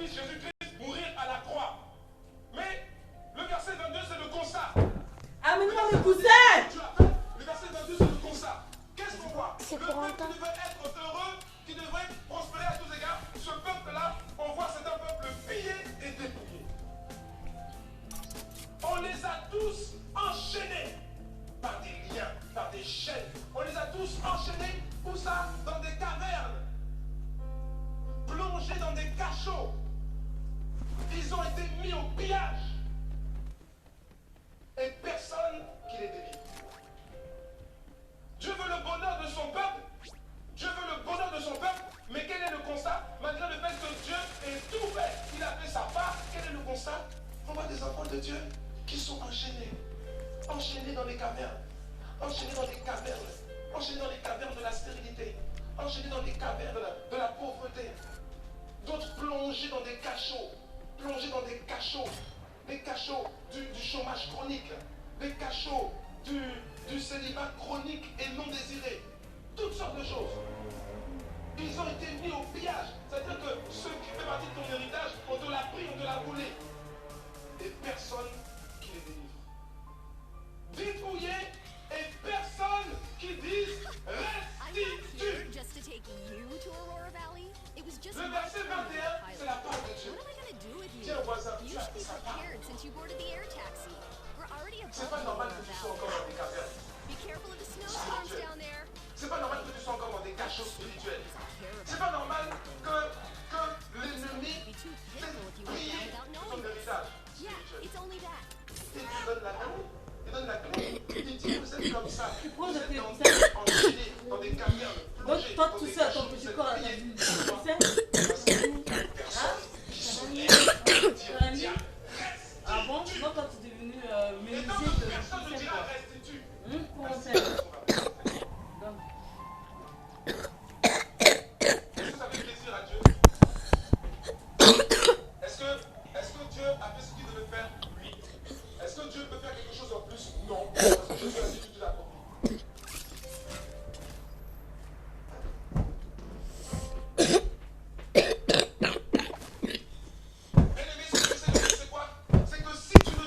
Fils Jésus-Christ mourir à la croix. Mais le verset 22, c'est le constat. Amène-moi le cousin. Le verset 22, c'est le constat. Qu'est-ce qu'on voit? Le peuple qui devait être heureux, qui devrait prospérer à tous égards, ce peuple-là, on voit c'est un peuple pillé et dépouillé. On les a tous enchaînés par des liens, par des chaînes. On les a tous enchaînés, où ça? Dans des cavernes, plongés dans des cachots. Ils ont été mis au pillage. Et personne qui les délivre. Dieu veut le bonheur de son peuple. Dieu veut le bonheur de son peuple. Mais quel est le constat? Malgré le fait que Dieu ait tout fait, il a fait sa part. Quel est le constat? On voit des enfants de Dieu qui sont enchaînés. Enchaînés dans les cavernes. Enchaînés dans les cavernes. Enchaînés dans les cavernes de la stérilité. Enchaînés dans les cavernes de la pauvreté. D'autres plongés dans des cachots. Plongés dans des cachots. Des cachots du chômage chronique. Des cachots du célibat chronique et non désiré. Toutes sortes de choses. Ils ont été mis au pillage. C'est-à-dire que ceux qui font partie de ton héritage, on te l'a pris, on te l'a volé. Et personne qui les délivre. Dépouillés et personne qui dise restitue. Le verset 21, c'est la part de Dieu. Tiens, voisin, tu as fait sa part. C'est pas normal que tu sois encore dans des cavernes. C'est pas normal que tu sois encore dans des cachots spirituels. C'est pas normal que l'ennemi t'ait prié ton héritage spirituel. Et tu donnes la clé. Il donne la clé. Il dit vous êtes comme ça. Vous êtes enchaînés dans des cavernes. Donc toi tout seul, ton petit corps, tu sais? Ah bon? Non, quand tu es devenu menuisier de personne ne dira restitue. Comment faire? Est-ce que ça fait plaisir à Dieu? Est-ce que Dieu a fait ce qu'il devait faire? Oui. Est-ce que Dieu peut faire quelque chose en plus? Non. Parce que Jésus a dit tout accompli. Bien-aimé, c'est quoi? C'est que si tu ne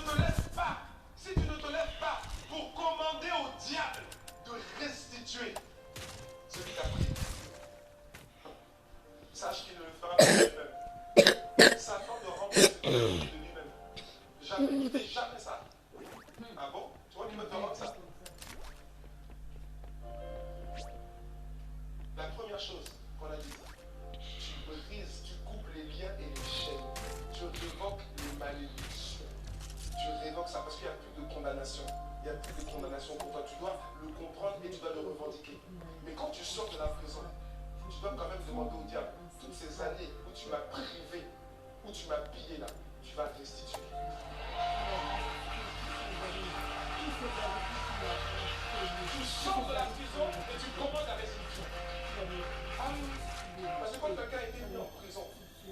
te lèves pas pour commander au diable de restituer ce qu'il t'a pris, sache qu'il ne le fera pas de lui-même. Satan ne remplace ce qu'il a pris de lui-même. Jamais, il fait jamais ça. Ah bon? Tu vois qu'il veut te rendre ça? La première chose qu'on a dit, tu brises, tu coupes les liens et les chaînes. Tu révoques les malédictions. Tu révoques ça parce qu'il n'y a plus de condamnation. Il n'y a plus de condamnation pour toi. Tu dois le comprendre et tu dois le revendiquer. Mais quand tu sors de la prison, tu dois quand même demander au diable, toutes ces années où tu m'as privé, où tu m'as pillé là, tu vas restituer. Tu sors de la prison et tu commandes la restitution. Parce que quand quelqu'un a été mis en prison,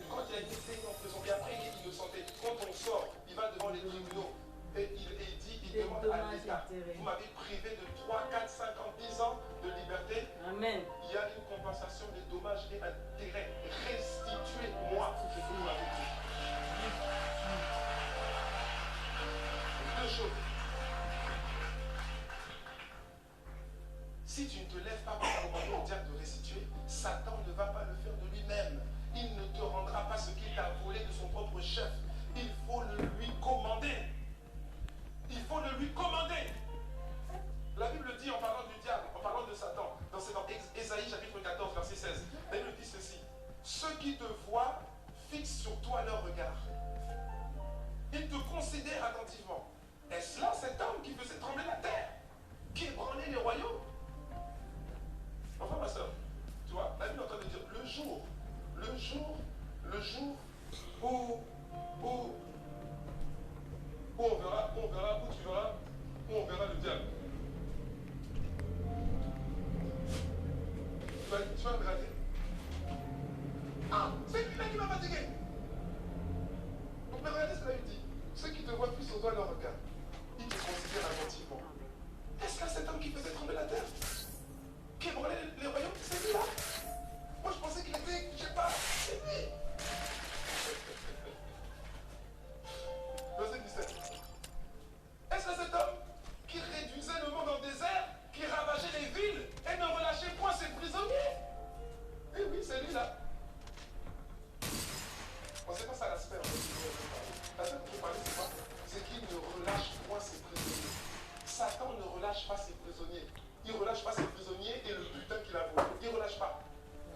quand il a été mis en prison, et après il est innocenté, quand on sort, il va devant les tribunaux et il demande à l'État, vous m'avez privé de 3, 4, 5 ans, 10 ans de liberté. Amen. Il y a une compensation des dommages et intérêts. Restituez-moi ce que vous m'avez dit. Deux choses. Si tu ne te lèves pas pour commander au diable de restituer, Satan ne va pas le faire de lui-même. Il ne te rendra pas ce qu'il t'a volé de son propre chef. Il faut le lui commander. Il faut le lui commander. La Bible dit en parlant du diable, en parlant de Satan, dans Ésaïe chapitre 14, verset 16, la Bible dit ceci. Ceux qui te voient fixent sur toi leur regard. Ils te considèrent attentivement. Est-ce là cet homme qui faisait trembler la terre, qui ébranlait les royaumes? Enfin ma soeur, tu vois, la Bible est en train relâche pas ses prisonniers. Il ne relâche pas ses prisonniers et le butin qu'il a volé. Il ne relâche pas.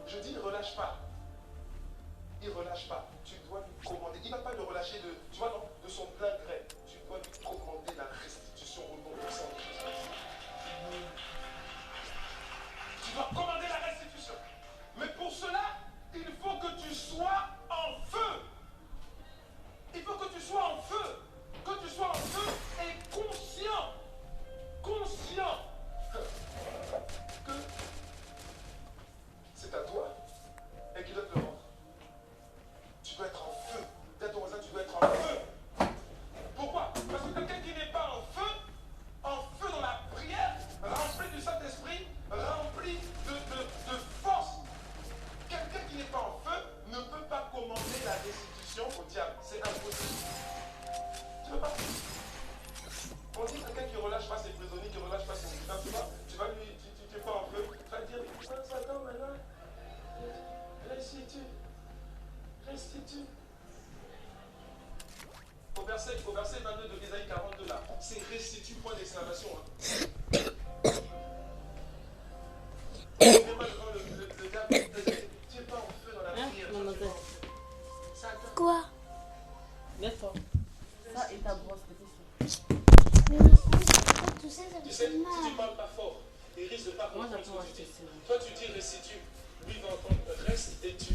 Je dis, il ne relâche pas. Il ne relâche pas. Tu dois lui commander. Il ne va pas le relâcher tu vois, non, de son plein gré. Tu dois lui commander la restitution au nom du sang de Jésus. Tu dois commander la restitution. Mais pour cela, il faut que tu sois en feu. Il faut que tu sois en feu. Que tu sois en feu et conscient. Conscient que c'est à toi et qu'il doit te le rendre. Tu dois être en feu. Dis à ton voisin, tu dois être en feu. Pourquoi? Parce que quelqu'un qui n'est pas en feu dans la prière, rempli du Saint-Esprit, rempli de force, quelqu'un qui n'est pas en feu ne peut pas commander la restitution au diable. C'est impossible. Tu ne peux pas. On dit quelqu'un qui ne relâche pas ses prisonniers, qui ne relâche pas ses militants, tu vas lui, tu es pas en feu, tu vas lui dire, Satan maintenant, restitue. Au verset 22 de Ésaïe 42 là, c'est restitue, point d'exclamation. Hein. Tu n'es pas devant le diable, tu n'es pas en feu dans la prière. Quoi? Lève-toi. Ça et ta brosse, Mais tout ça, ça Tu me sais, fait si mal. tu ne parles pas fort, il risque de ne pas Moi, comprendre ce j'attends que tu dis. acheter Toi, tu dis restitue, lui va entendre reste et tu.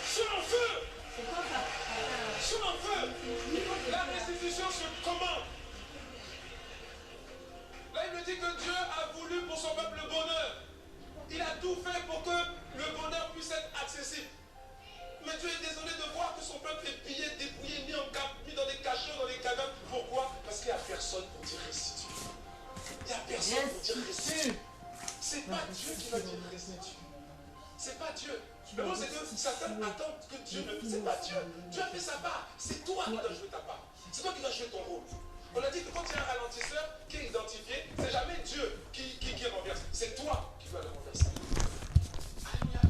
Sois en feu! C'est quoi ça? Sois en feu! La restitution se commande. Là, il me dit que Dieu a voulu pour son peuple le bonheur. Il a tout fait pour que le bonheur puisse être accessible. Mais Dieu est désolé de voir que son peuple est pillé, dépouillé, mis dans des cachots, dans des cavernes. Pourquoi? Parce qu'il n'y a personne pour dire restitue. Il n'y a personne pour dire restitue. C'est pas Dieu qui va dire restitue. C'est pas Dieu. Le bon, c'est que Satan attend que Dieu le fasse. C'est pas Dieu. Dieu a fait sa part. C'est toi qui dois jouer ta part. C'est toi qui dois jouer ton rôle. On a dit que quand il y a un ralentisseur qui est identifié, c'est jamais Dieu qui renverse. C'est toi qui dois le renverser. Alléluia.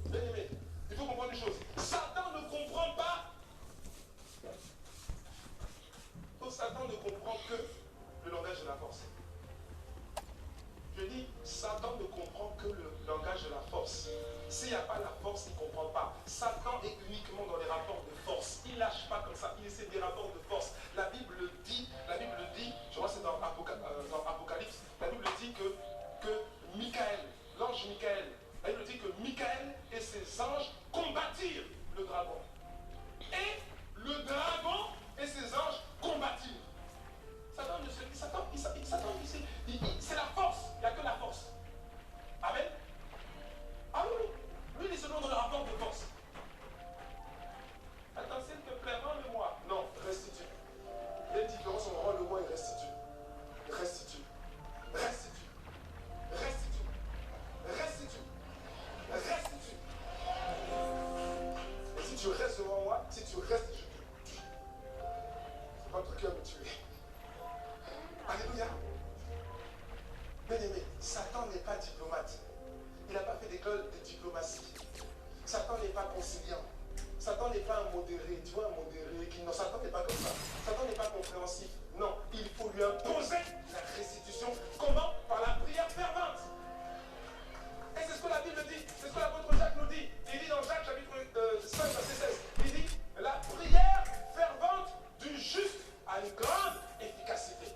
Bien aimé, il faut comprendre une chose. Satan ne comprend pas. Satan ne comprend que le langage de la force. Je dis, Satan ne comprend que le langage de la force. S'il n'y a pas la force, il ne comprend pas. Satan est uniquement dans les rapports de force. Il ne lâche pas comme ça. C'est des rapports de force. La Bible dit, je crois que c'est dans Apocalypse, la Bible dit que Michael, l'ange Michael, la Bible dit que Michael et ses anges combattirent le dragon. Et le dragon et ses anges combattirent. Satan, c'est la force. Il n'y a que la force. Amen. Ah oui, lui, il est selon le rapport de force. Attends, s'il te plaît, rends-le-moi. Non, restitue. Il y a une différence entre rends-le-moi et restitue. Restitue. Restitue. Restitue. Restitue. Restitue. Et si tu restes devant moi, si tu restes, je te tue. C'est pas toi qui vas me tuer. Alléluia. Bien aimé, Satan n'est pas diplomate. Il n'a pas fait d'école de diplomatie. Satan n'est pas conciliant. Satan n'est pas un modéré. Tu vois, un modéré qui... Non, Satan n'est pas comme ça. Satan n'est pas compréhensif. Non, il faut lui imposer la restitution. Comment? Par la prière fervente. Et c'est ce que la Bible dit. C'est ce que l'apôtre Jacques nous dit. Il dit dans Jacques chapitre 5, verset 16. Il dit, la prière fervente du juste a une grande efficacité.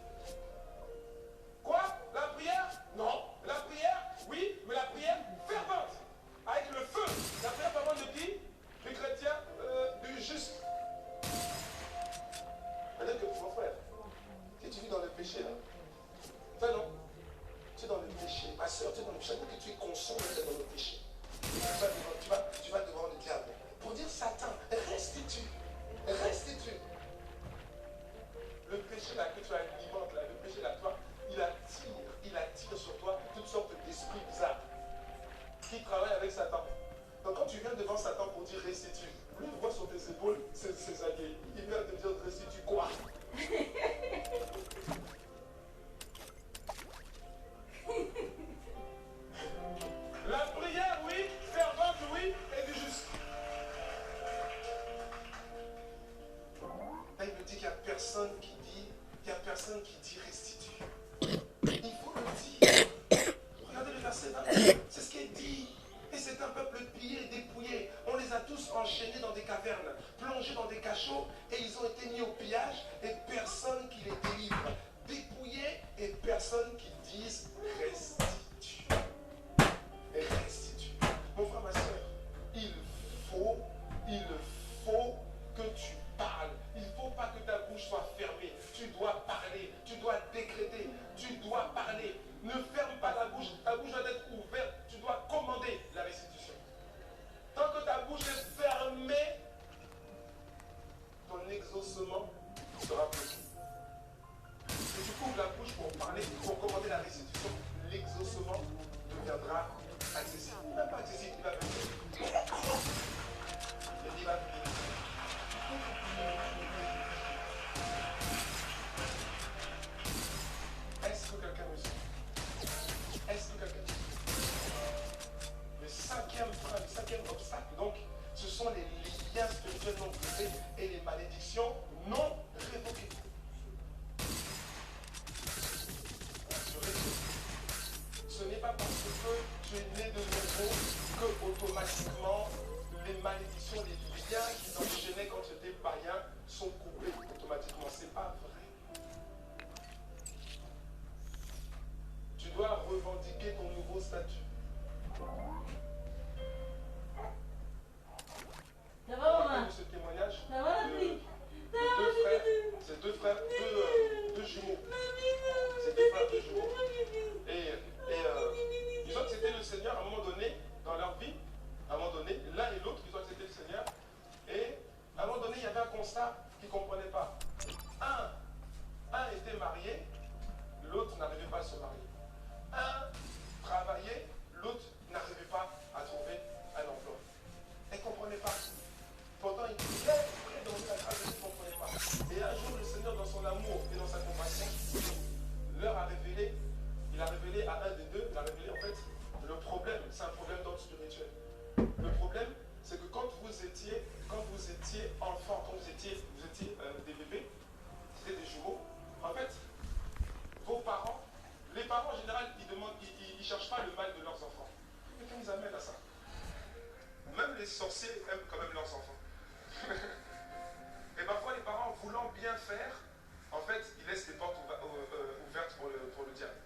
Quoi? La prière? Non. La prière? Oui, mais la prière fervente. Avec le feu. La prière fervente de qui? Du chrétien, du juste. C'est-à-dire que, mon frère, si tu vis dans le péché, là, enfin non, tu es dans le péché. Ma soeur, tu es dans le péché. Que tu es conscient d'être dans le péché. Tu vas devant le diable. Pour dire, Satan, restitue. Restitue. Le péché là que tu alimentes, là, le péché là, toi, il attire sur toi toutes sortes d'esprits bizarres qui travaillent avec Satan. Donc quand tu viens devant Satan pour dire restitue, lui il voit sur tes épaules ses alliés. Il vient te dire restitue quoi? La prière, oui, fervente, oui, et du juste. enchaînés dans des cavernes, plongés dans des cachots, et ils ont été mis au pillage, et personne qui les délivre. Dépouillés, et personne qui dise restitue. Restitue. Mon frère, ma soeur, il faut que tu parles. Il ne faut pas que ta bouche soit fermée. Tu dois parler, tu dois décréter, tu dois parler. Ne ferme pas ta bouche doit être ouverte. Tu dois commander la restitution. Tant que ta bouche est fermée, ton exaucement sera possible. Si tu couvres la bouche pour parler, pour commander la restitution, l'exaucement deviendra accessible. Même pas accessible, il va venir. Il va venir. Est-ce que quelqu'un me suit? Est-ce que quelqu'un me suit? Le cinquième obstacle, donc, ce sont les liens spirituels non brisés et les malédictions non révoquées. Ce n'est pas parce que tu es né de nouveau que automatiquement les malédictions, les liens qui t'enchaînaient quand tu étais païen sont coupés automatiquement. C'est pas vrai. Tu dois revendiquer ton nouveau statut. Ça va, maman? Ce témoignage Ça va, la fille? C'est deux frères, deux jumeaux. C'est deux frères, deux jumeaux. Et ils ont accepté le Seigneur à un moment donné dans leur vie. À un moment donné, l'un et l'autre, ils ont accepté le Seigneur. Et à un moment donné, il y avait un constat qu'ils ne comprenaient pas. Un était marié, l'autre n'arrivait pas à se marier. Un travaillait, l'autre n'arrivait pas à trouver un emploi. Ils ne comprenaient pas. Pourtant, ils disaient, dans la grâce, ils ne comprenaient pas. Et un jour, le Seigneur, dans son amour et dans sa compassion, leur a révélé, il a révélé à un des deux, il a révélé en fait le problème, c'est un problème d'ordre spirituel. Le problème, c'est que quand vous étiez enfant, quand vous étiez des bébés, c'était des jumeaux, en fait, vos parents, les parents en général, ils ne cherchent pas le mal de leurs enfants. Mais qu'ils nous amènent à ça. Même les sorciers aiment quand même leurs enfants. Et parfois, les parents, voulant bien faire, en fait, ils laissent les portes ouvertes pour le diable.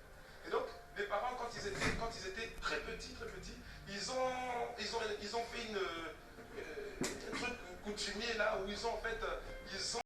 Et donc, les parents, quand ils étaient très petits, ils ont fait un truc coutumier là où ils ont